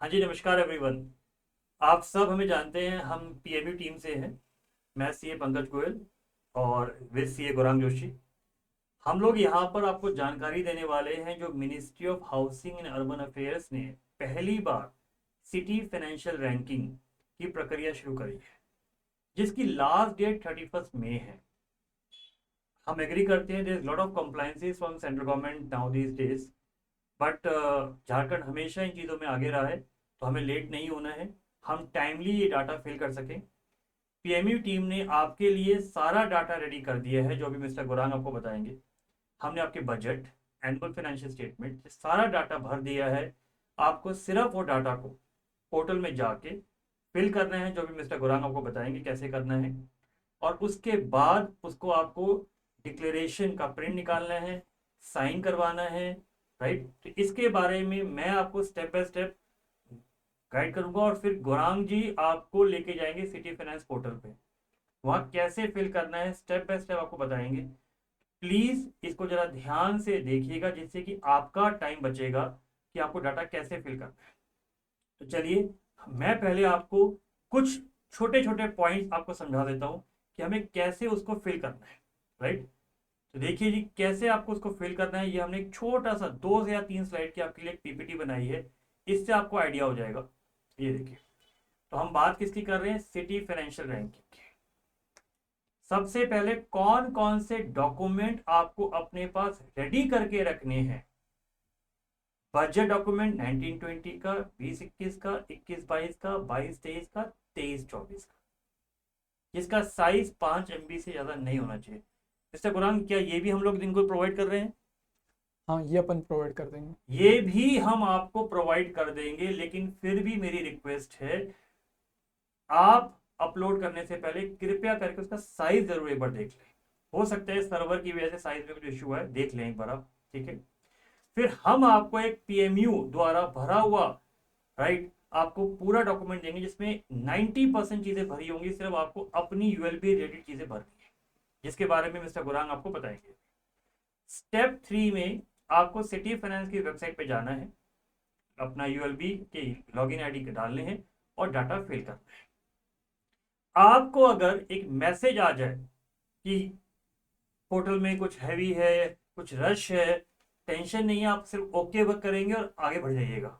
हाँ जी, नमस्कार एवरीवन। आप सब हमें जानते हैं, हम पीएमयू टीम से हैं। मैं सीए पंकज गोयल और विद सीए गौरांग जोशी। हम लोग यहाँ पर आपको जानकारी देने वाले हैं जो ministry of housing and urban affairs ने पहली बार सिटी फाइनेंशियल रैंकिंग की प्रक्रिया शुरू करी है, जिसकी लास्ट डेट 31 मई है। हम एग्री करते हैं there is lot of compliances from central government now these days, but Jharkhand हमेशा इन चीज़ों में आगे रहा है, तो हमें लेट नहीं होना है। हम टाइमली ये डाटा फिल कर सकें। पीएमयू टीम ने आपके लिए सारा डाटा रेडी कर दिया है, जो अभी मिस्टर गुरांग आपको बताएंगे। हमने आपके बजट, एनुअल फाइनेंशियल स्टेटमेंट, सारा डाटा भर दिया है। आपको सिर्फ वो डाटा को पोर्टल में जाके फिल करना है, जो भी मिस्टर गुरांग आपको बताएंगे कैसे करना है। और उसके बाद उसको आपको डिक्लेरेशन का प्रिंट निकालना है, साइन करवाना है। राइट, तो इसके बारे में मैं आपको स्टेप बाय स्टेप गाइड करूंगा, और फिर गौरांग जी आपको लेके जाएंगे सिटी फाइनेंस पोर्टल पे। वहाँ कैसे फिल करना है स्टेप बाय स्टेप आपको बताएंगे। प्लीज इसको जरा ध्यान से देखिएगा, जिससे कि आपका टाइम बचेगा कि आपको डाटा कैसे फिल करना है। तो चलिए, मैं पहले आपको कुछ छोटे छोटे पॉइंट्स आपको समझा देता हूँ कि हमें कैसे उसको फिल करना है। राइट, तो देखिए जी, कैसे आपको उसको फिल करना है। ये हमने एक छोटा सा 2 या 3 स्लाइड की आपके लिए एक पीपीटी बनाई है, इससे आपको आइडिया हो जाएगा। ये देखिए, तो हम बात किसकी कर रहे हैं? सिटी फाइनेंशियल रैंकिंग की। सबसे पहले कौन कौन से डॉक्यूमेंट आपको अपने पास रेडी करके रखने हैं? बजट डॉक्यूमेंट 1920 का, 2021 का, 21-22 का, 22-23 का, 23-24 का, जिसका साइज 5 MB से ज्यादा नहीं होना चाहिए। मिस्टर गुरांग, क्या ये भी हम लोग इनको प्रोवाइड कर रहे हैं? हाँ, ये अपन प्रोवाइड कर देंगे। ये भी हम आपको प्रोवाइड कर देंगे, लेकिन फिर भी मेरी रिक्वेस्ट है, आप अपलोड करने से पहले कृपया करके उसका साइज जरूर एक बार देख लें। हो सकता है सर्वर की वजह से साइज में कुछ इश्यू है, देख लें एक बार आप। ठीक है, फिर हम आपको एक पीएमयू द्वारा भरा हुआ, राइट, आपको पूरा डॉक्यूमेंट देंगे, जिसमें 90% चीजें भरी होंगी। सिर्फ आपको अपनी यूएलबी रिलेटेड चीजें भरनी है, जिसके बारे में मिस्टर गुरांग आपको बताएंगे। स्टेप 3 में आपको सिटी फाइनेंस की वेबसाइट पे जाना है, अपना यूएलबी के लॉगिन आईडी डालने हैं और डाटा फिल करना है। आपको अगर एक मैसेज आ जाए कि पोर्टल में कुछ हैवी है, कुछ रश है, टेंशन नहीं है, आप सिर्फ ओके वर्क करेंगे और आगे बढ़ जाइएगा।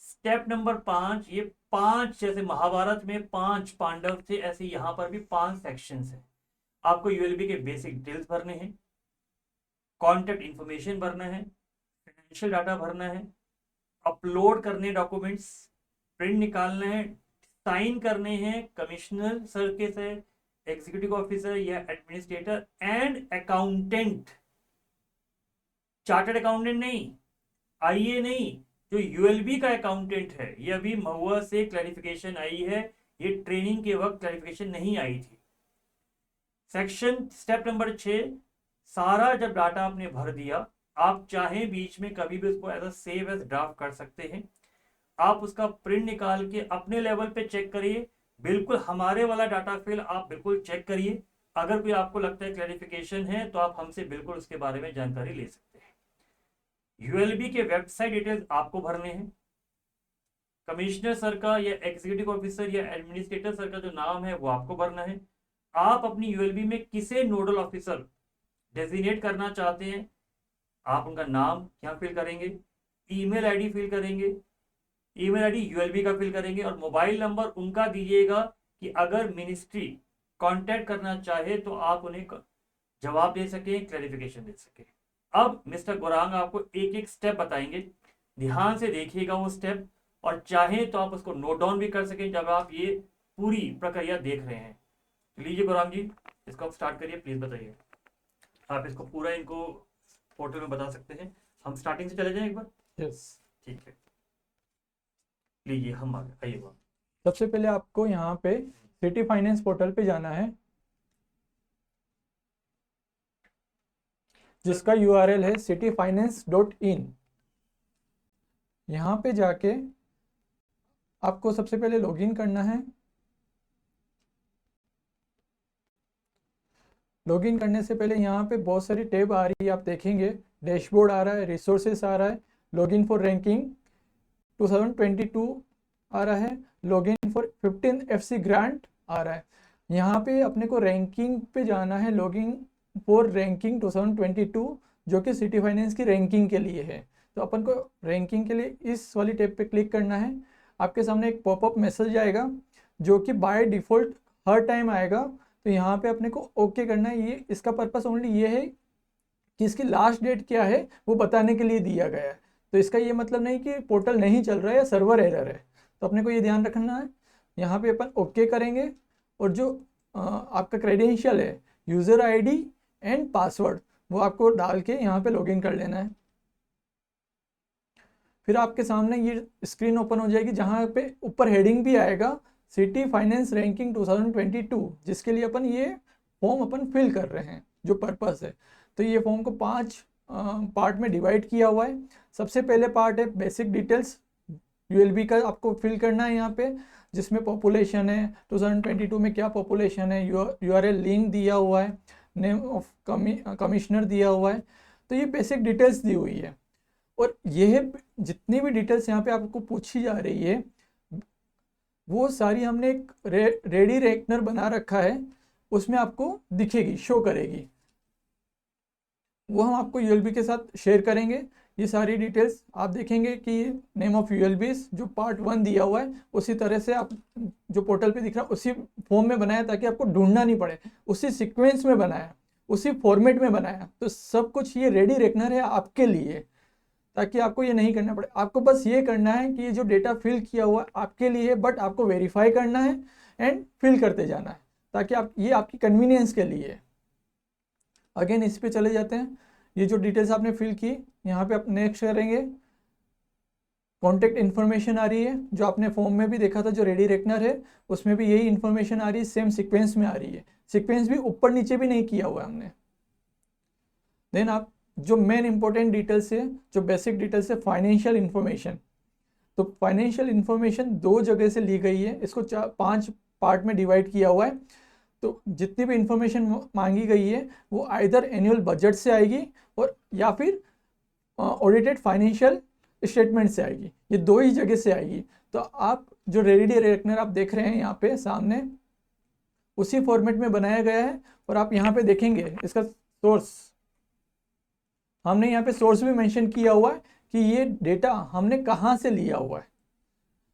स्टेप नंबर 5, ये 5 जैसे महाभारत में 5 पांडव थे, ऐसे यहां पर भी 5 सेक्शंस हैं। आपको यूएलबी के बेसिक डिटेल्स भरने हैं, कॉन्टेक्ट इंफॉर्मेशन भरना है, फाइनेंशियल डाटा भरना है, अपलोड करने डॉक्यूमेंट्स, प्रिंट निकालना है, साइन करने हैं कमिश्नर सर के से, एग्जीक्यूटिव ऑफिसर या administrator and accountant. Chartered accountant नहीं, आईए नहीं, जो यूएलबी का अकाउंटेंट है। ये अभी महुआ से क्लैरिफिकेशन आई है, ये ट्रेनिंग के वक्त क्लैरिफिकेशन नहीं आई थी। सेक्शन स्टेप नंबर 6, सारा जब डाटा आपने भर दिया, आप चाहें बीच में कभी भी उसको as a save as draft कर सकते हैं। आप उसका प्रिंट निकाल के अपने लेवल पे चेक करिए। बिल्कुल हमारे वाला डाटा फिल आप बिल्कुल चेक करिए। अगर कोई आपको लगता है क्लैरिफिकेशन है, तो आप हमसे बिल्कुल उसके बारे में जानकारी ले सकते हैं। यूएलबी के वेबसाइट डिटेल्स आपको भरने हैं। कमिश्नर सर का या एग्जीक्यूटिव ऑफिसर या एडमिनिस्ट्रेटर सर का जो नाम है वो आपको भरना है। आप अपनी यूएलबी में किसे नोडल ऑफिसर डेजिग्नेट करना चाहते हैं, आप उनका नाम यहाँ फिल करेंगे, ईमेल आईडी फिल करेंगे, ईमेल आईडी यूएलबी का फिल करेंगे, और मोबाइल नंबर उनका दीजिएगा कि अगर मिनिस्ट्री कांटेक्ट करना चाहे तो आप उन्हें जवाब दे सके, क्लैरिफिकेशन दे सके। अब मिस्टर गोरांग आपको एक एक स्टेप बताएंगे, ध्यान से देखिएगा वो स्टेप, और चाहे तो आप उसको नोट डाउन भी कर सकें जब आप ये पूरी प्रक्रिया देख रहे हैं। तो लीजिए गोरांग जी, इसको आप स्टार्ट करिए, प्लीज बताइए। आप इसको पूरा इनको पोर्टल में बता सकते हैं। हम स्टार्टिंग से चले जाएं एक बार। यस। ठीक है, लीजिए हम आगे आइए बात। सबसे पहले आपको यहाँ पे सिटी फाइनेंस पोर्टल पे जाना है, सर, जिसका यूआरएल है cityfinance.in। यहाँ पे जाके आपको सबसे पहले लॉगिन करना है। लॉगिन करने से पहले यहाँ पे बहुत सारी टैब आ रही है, आप देखेंगे। डैशबोर्ड आ रहा है, रिसोर्सेस आ रहा है, लॉगिन फॉर रैंकिंग, 2022 आ रहा है, लॉगिन फॉर 15 FC ग्रांट आ रहा है। यहाँ पे अपने को रैंकिंग पे जाना है, लॉगिन फॉर रैंकिंग 2022, जो कि सिटी फाइनेंस की रैंकिंग के लिए है। तो अपन को रैंकिंग के लिए इस वाली टैब पे क्लिक करना है। आपके सामने एक पॉपअप मैसेज आएगा जो कि बाय डिफ़ॉल्ट हर टाइम आएगा। तो यहाँ पे अपने को ओके करना है। ये इसका पर्पस ओनली ये है कि इसकी लास्ट डेट क्या है वो बताने के लिए दिया गया है। तो इसका ये मतलब नहीं कि पोर्टल नहीं चल रहा है या सर्वर एरर है। तो अपने को ये ध्यान रखना है। यहाँ पे अपन ओके करेंगे और जो आपका क्रेडेंशियल है, यूज़र आईडी एंड पासवर्ड, वो आपको डाल के यहाँ पे लॉगिन कर लेना है। फिर आपके सामने ये स्क्रीन ओपन हो जाएगी जहाँ पे ऊपर हेडिंग भी आएगा सिटी फाइनेंस रैंकिंग 2022, जिसके लिए अपन ये फॉर्म अपन फिल कर रहे हैं, जो पर्पस है। तो ये फॉर्म को 5 पार्ट में डिवाइड किया हुआ है। सबसे पहले पार्ट है बेसिक डिटेल्स, यूएलबी का आपको फिल करना है यहाँ पे, जिसमें पॉपुलेशन है 2022 में क्या पॉपुलेशन है, यूआरएल लिंक दिया हुआ है, नेम ऑफ कमिश्नर दिया हुआ है। तो ये बेसिक डिटेल्स दी हुई है। और यह जितनी भी डिटेल्स यहाँ पे आपको पूछी जा रही है वो सारी हमने एक रेडी रेकनर बना रखा है, उसमें आपको दिखेगी, शो करेगी। वो हम आपको यूएलबी के साथ शेयर करेंगे। ये सारी डिटेल्स आप देखेंगे कि नेम ऑफ यूएलबी जो पार्ट 1 दिया हुआ है उसी तरह से आप जो पोर्टल पे दिख रहा है उसी फॉर्म में बनाया, ताकि आपको ढूंढना नहीं पड़े, उसी सीक्वेंस में बनाया, उसी फॉर्मेट में बनाया। तो सब कुछ ये रेडी रेकनर है आपके लिए, ताकि आपको ये नहीं करना पड़े। आपको बस ये करना है कि ये जो डेटा फिल किया हुआ आपके लिए है, बट आपको वेरीफाई करना है एंड फिल करते जाना है, ताकि आप ये आपकी कन्वीनियंस के लिए है। अगेन इस पे चले जाते हैं। ये जो डिटेल्स आपने फिल की, यहाँ पे आप नेक्स्ट करेंगे। कॉन्टेक्ट इन्फॉर्मेशन आ रही है, जो आपने फॉर्म में भी देखा था, जो रेडी रेकनर है उसमें भी यही इन्फॉर्मेशन आ रही है, सेम सीक्वेंस में आ रही है। सीक्वेंस भी ऊपर नीचे भी नहीं किया हुआ है हमने। देन आप जो मेन इंपॉर्टेंट डिटेल्स है, जो बेसिक डिटेल्स है, फाइनेंशियल इन्फॉर्मेशन। तो फाइनेंशियल इन्फॉर्मेशन 2 जगह से ली गई है, इसको 5 पार्ट में डिवाइड किया हुआ है। तो जितनी भी इंफॉर्मेशन मांगी गई है वो आइदर एनुअल बजट से आएगी और या फिर ऑडिटेड फाइनेंशियल स्टेटमेंट से आएगी। ये 2 ही जगह से आएगी। तो आप जो रेडी रेकनर आप देख रहे हैं यहाँ पे सामने, उसी फॉर्मेट में बनाया गया है। और आप यहाँ पे देखेंगे इसका सोर्स, हमने यहाँ पे सोर्स भी मेंशन किया हुआ है कि ये डेटा हमने कहाँ से लिया हुआ है।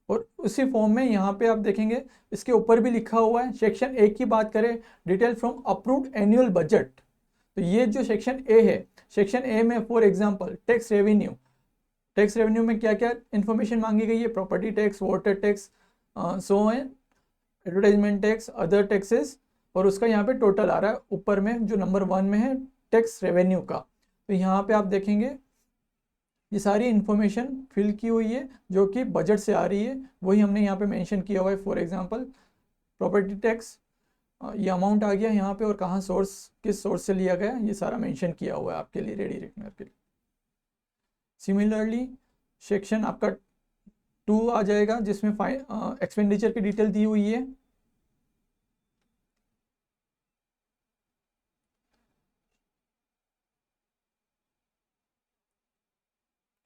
और उसी फॉर्म में यहाँ पे आप देखेंगे इसके ऊपर भी लिखा हुआ है। सेक्शन 1 की बात करें, detail from approved annual budget. तो ये जो सेक्शन ए है, सेक्शन ए में for example tax revenue, tax revenue में क्या क्या इन्फॉर्मेशन मांगी गई है, property tax, water tax, so and advertisement tax, other taxes. और उसका यहाँ पे टोटल आ रहा है ऊपर में, जो नंबर 1 में है टैक्स रेवेन्यू का। तो यहाँ पे आप देखेंगे ये सारी इन्फॉर्मेशन फिल की हुई है जो कि बजट से आ रही है, वही हमने यहाँ पे मेंशन किया हुआ है। फॉर एग्जांपल प्रॉपर्टी टैक्स, ये अमाउंट आ गया यहाँ पे, और कहाँ सोर्स, किस सोर्स से लिया गया, ये सारा मेंशन किया हुआ है आपके लिए रेडी रेकनर के लिए। सिमिलरली सेक्शन आपका 2 आ जाएगा, जिसमें एक्सपेंडिचर की डिटेल दी हुई है।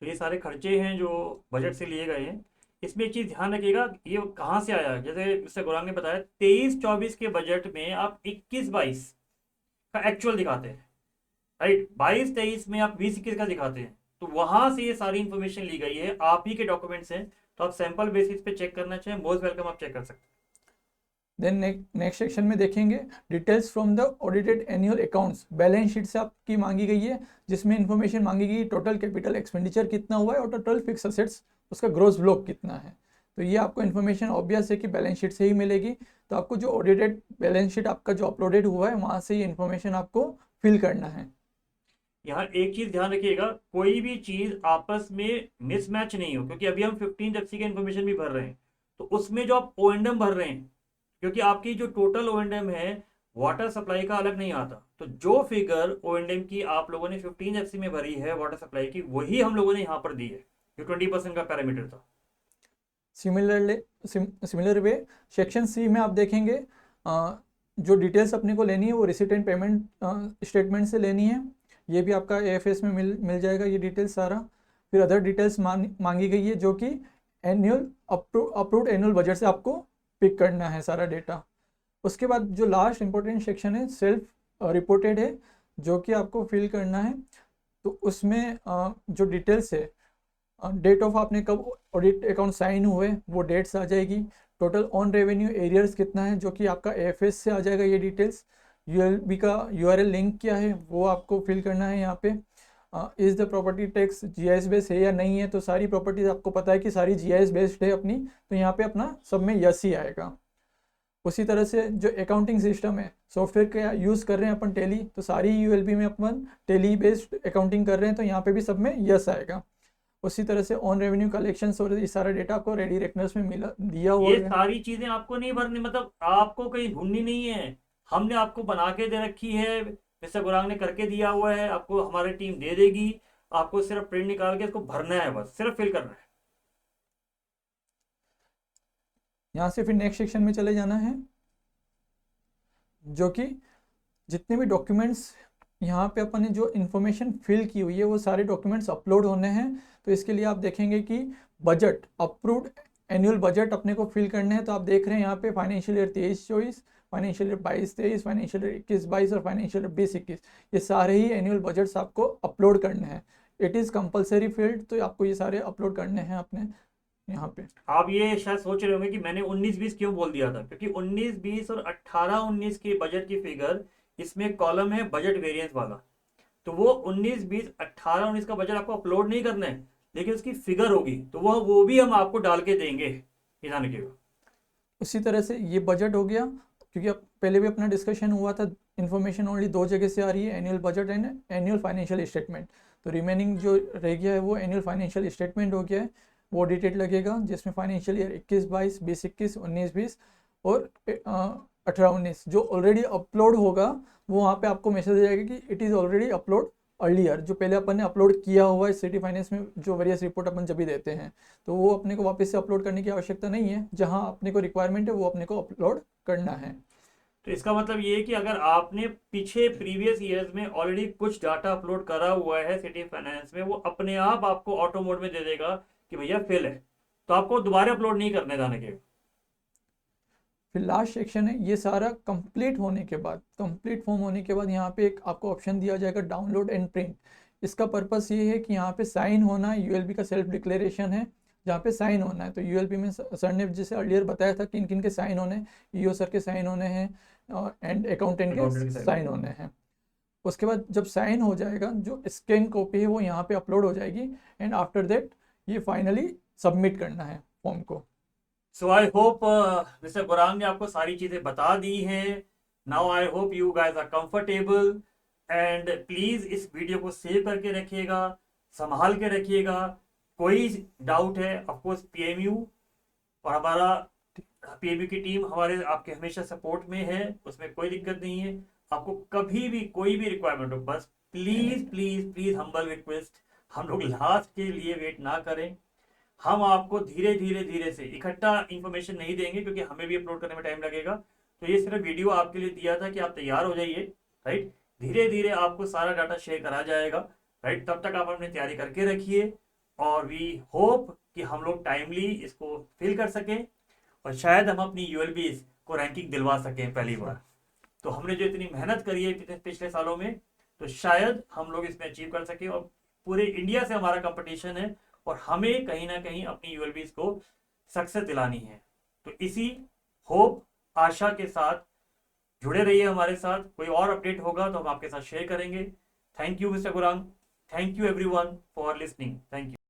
तो ये सारे खर्चे हैं जो बजट से लिए गए हैं। इसमें एक चीज़ ध्यान रखिएगा, ये कहाँ से आया। जैसे मिस्टर गौरांग ने बताया 23-24 के बजट में आप 21-22 का एक्चुअल दिखाते हैं, राइट। 22-23 में आप 20-21 का दिखाते हैं। तो वहां से ये सारी इंफॉर्मेशन ली गई है, आप ही के डॉक्यूमेंट्स हैं। तो आप सैंपल बेसिस पे चेक करना चाहें, मोस्ट वेलकम, आप चेक कर सकते हैं। देन नेक्स्ट सेक्शन में देखेंगे details from the audited annual accounts. Balance sheet से आपकी मांगी गई है, जिसमें इंफॉर्मेशन मांगी गई है टोटल कैपिटल एक्सपेंडिचर कितना हुआ है और टोटल फिक्स असेट्स, उसका ग्रोस ब्लॉक कितना है। तो ये आपको इन्फॉर्मेशन ऑब्वियस है कि बैलेंस शीट से ही मिलेगी। तो आपको जो ऑडिटेड बैलेंस शीट आपका जो अपलोडेड हुआ है वहाँ से ये इन्फॉर्मेशन आपको फिल करना है। यहाँ एक चीज ध्यान रखिएगा, कोई भी चीज आपस में मिसमैच नहीं हो, क्योंकि अभी हम 15 एफसी की इन्फॉर्मेशन भी भर रहे हैं। तो उसमें जो आप ओएनडम भर रहे हैं, क्योंकि आपकी जो टोटल ओएनडम है वाटर सप्लाई का अलग नहीं आता। तो जो फिगर ओएनडम की आप लोगों ने 15 एफसी में भरी है वाटर सप्लाई की, वही हम लोगों ने यहाँ पर दी है, जो 20% का पैरामीटर था। सिमिलर वे सेक्शन सी में आप देखेंगे जो डिटेल्स अपने को लेनी है वो रिसिट एंड पेमेंट स्टेटमेंट से लेनी है। ये भी आपका एएफएस में मिल जाएगा ये डिटेल्स सारा। फिर अदर डिटेल्स मांगी गई है, जो कि एनुअल अप्रूव्ड एनुअल बजट से आपको पिक करना है सारा डेटा। उसके बाद जो लास्ट इंपॉर्टेंट सेक्शन है सेल्फ रिपोर्टेड है, जो कि आपको फिल करना है। तो उसमें जो डिटेल्स है, डेट ऑफ आपने कब ऑडिट अकाउंट साइन हुए वो डेट्स आ जाएगी, टोटल ऑन रेवेन्यू एरियर्स कितना है जो कि आपका एएफएस से आ जाएगा ये डिटेल्स, यूएलबी का यूआरएल लिंक क्या है वो आपको फिल करना है यहाँ पे। Is the property tax GIS based है या नहीं है, तो सारी प्रॉपर्टीज आपको पता है कि सारी जीआईएस बेस्ड है अपनी, तो यहाँ पे अपना सब में यस ही आएगा। उसी तरह से जो अकाउंटिंग सिस्टम है, सॉफ्टवेयर का यूज़ कर रहे हैं अपन टेली, तो सारी यूएलबी में अपन टेली बेस्ड अकाउंटिंग कर रहे हैं, तो यहाँ पे भी सब में यस आएगा। उसी तरह से ऑन रेवेन्यू कलेक्शन और इस सारा डेटा को रेडी रेकनर्स में मिला दिया हुआ ये है। सारी चीजें आपको नहीं भरनी, मतलब आपको कहीं ढूंढनी नहीं है, हमने आपको बना के दे रखी है, मिस्टर गुरांग ने करके दिया हुआ है, आपको हमारी टीम दे देगी, आपको सिर्फ प्रिंट निकाल के इसको भरना है, बस सिर्फ फिल करना है। यहाँ से फिर नेक्स्ट सेक्शन में चले जाना है, जो कि जितने भी डॉक्यूमेंट्स यहाँ पे अपन ने जो इन्फॉर्मेशन फिल की हुई है वो सारे डॉक्यूमेंट्स अपलोड होने हैं। तो इसके लिए आप देखेंगे कि बजट अप्रूव्ड एनुअल बजट अपने को फिल करने हैं। तो आप देख रहे हैं यहाँ पे financial year 23-24, financial year 22-23, financial year 21-22 और फाइनेंशियल ईयर 20-21, ये सारे ही एनुअल बजट्स आपको अपलोड करने हैं। इट इज़ कंपलसरी फील्ड, तो आपको ये सारे अपलोड करने हैं अपने यहाँ पे। आप ये शायद सोच रहे होंगे कि मैंने 19-20 क्यों बोल दिया था, क्योंकि 19-20 और 18-19 के बजट की फिगर इसमें कॉलम है बजट वेरिएंस वाला, तो वो 19-20 18-19 का बजट आपको अपलोड नहीं करना है, लेकिन उसकी फिगर होगी तो वो भी हम आपको डाल के देंगे, ये ध्यान रखिएगा। उसी तरह से ये बजट हो गया, क्योंकि अब पहले भी अपना डिस्कशन हुआ था, इन्फॉर्मेशन ओनली दो जगह से आ रही है, annual budget and annual financial statement. तो रिमेनिंग जो रह गया है वो एनुअल फाइनेंशियल स्टेटमेंट हो गया है, वो ऑडिटेड लगेगा, जिसमें फाइनेंशियल ईयर 21-22, 20-21, 19-20 और 18-19 जो ऑलरेडी अपलोड होगा वो वहाँ पे आपको मैसेज आ जाएगा कि it is already upload earlier, जो पहले अपन ने अपलोड किया हुआ है सिटी फाइनेंस में, जो वेरियस रिपोर्ट अपन जब भी देते हैं, तो वो अपने को वापस से अपलोड करने की आवश्यकता नहीं है, जहाँ अपने को रिक्वायरमेंट है वो अपने को अपलोड करना है। तो इसका मतलब ये है कि अगर आपने पीछे प्रीवियस ईयर्स में ऑलरेडी कुछ डाटा अपलोड करा हुआ है सिटी फाइनेंस में, वो अपने आप आपको ऑटो मोड में दे देगा कि भैया फिल है, तो आपको दोबारा अपलोड नहीं करने जाने के। फिर लास्ट सेक्शन है, ये सारा कंप्लीट होने के बाद, कंप्लीट फॉर्म होने के बाद यहाँ पे एक आपको ऑप्शन दिया जाएगा डाउनलोड एंड प्रिंट। इसका पर्पस ये है कि यहाँ पे साइन होना है, यूएलबी का सेल्फ डिक्लेरेशन है जहाँ पे साइन होना है। तो यूएलबी में सर ने जैसे अर्लियर बताया था किन किन के साइन होने हैं, ईओ सर के साइन होने हैं एंड अकाउंटेंट के साइन होने हैं। उसके बाद जब साइन हो जाएगा, जो स्कैन कॉपी है वो यहाँ पे अपलोड हो जाएगी, एंड आफ्टर दैट ये फाइनली सबमिट करना है फॉर्म को। So I hope mister Gurung ने आपको सारी चीजें बता दी हैं। Now I hope you guys are comfortable, and please इस वीडियो को सेव करके रखिएगा, संभाल के रखिएगा। कोई डाउट है ऑफकोर्स पीएमयू और हमारा पीएमयू की टीम हमारे आपके हमेशा सपोर्ट में है, उसमें कोई दिक्कत नहीं है। आपको कभी भी कोई भी रिक्वायरमेंट हो, बस please please please humble request, हम लोग लास्ट के लिए वेट ना करें। हम आपको धीरे धीरे धीरे से इकट्ठा इंफॉर्मेशन नहीं देंगे, क्योंकि हमें भी अपलोड करने में टाइम लगेगा। तो ये सिर्फ वीडियो आपके लिए दिया था कि आप तैयार हो जाइए, राइट। धीरे धीरे आपको सारा डाटा शेयर करा जाएगा, राइट। तब तक आप अपनी तैयारी करके रखिए, और वी होप कि हम लोग टाइमली इसको फिल कर सकें, और शायद हम अपनी यूएलबीज को रैंकिंग दिलवा सकें पहली बार। तो हमने जो इतनी मेहनत करी है पिछले सालों में, तो शायद हम लोग इसमें अचीव कर सकें। और पूरे इंडिया से हमारा कंपटीशन है, और हमें कहीं ना कहीं अपनी यूएलबीज को सक्सेस दिलानी है। तो इसी होप आशा के साथ जुड़े रहिए हमारे साथ। कोई और अपडेट होगा तो हम आपके साथ शेयर करेंगे। Thank you mister Gurang, thank you everyone for listening, thank you.